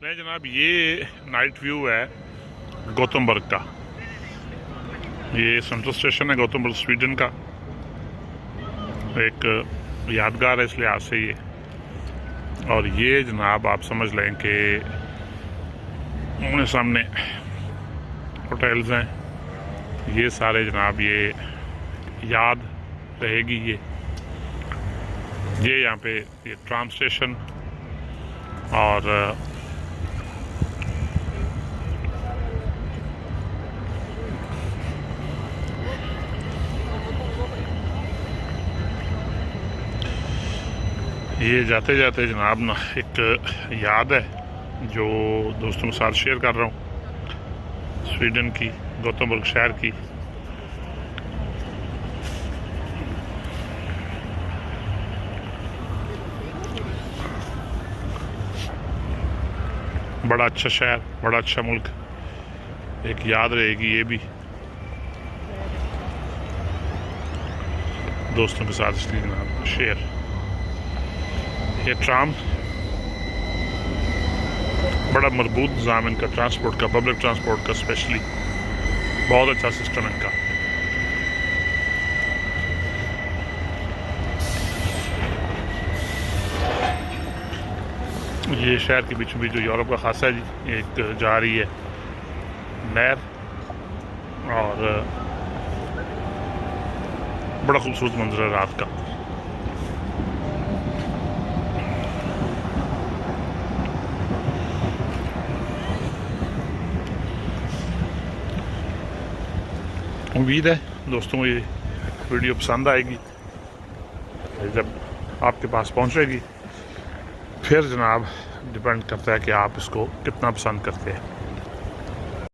ले जनाब, ये नाइट व्यू है गौतमबर्ग का। ये सेंट्रल स्टेशन है गौतमबर्ग स्वीडन का। एक यादगार है इस लिहाज से ये। और ये जनाब आप समझ लें कि उन्हें सामने होटल्स हैं। ये सारे जनाब ये याद रहेगी। ये यहाँ पे ये ट्राम स्टेशन और ये जाते जाते जनाब ना एक याद है जो दोस्तों के साथ शेयर कर रहा हूँ, स्वीडन की गौतमबर्ग शहर की। बड़ा अच्छा शहर, बड़ा अच्छा मुल्क, एक याद रहेगी ये भी दोस्तों के साथ, इसलिए जनाब शेयर। ये ट्राम बड़ा मजबूत निज़ाम इनका ट्रांसपोर्ट का, पब्लिक ट्रांसपोर्ट का स्पेशली बहुत अच्छा सिस्टम इनका। ये शहर के बीचों बीच जो यूरोप का खासा है जी, एक जा रही है नहर और बड़ा खूबसूरत मंजर है रात का। उम्मीद है दोस्तों को ये वीडियो पसंद आएगी। जब आपके पास पहुंचेगी फिर जनाब डिपेंड करता है कि आप इसको कितना पसंद करते हैं।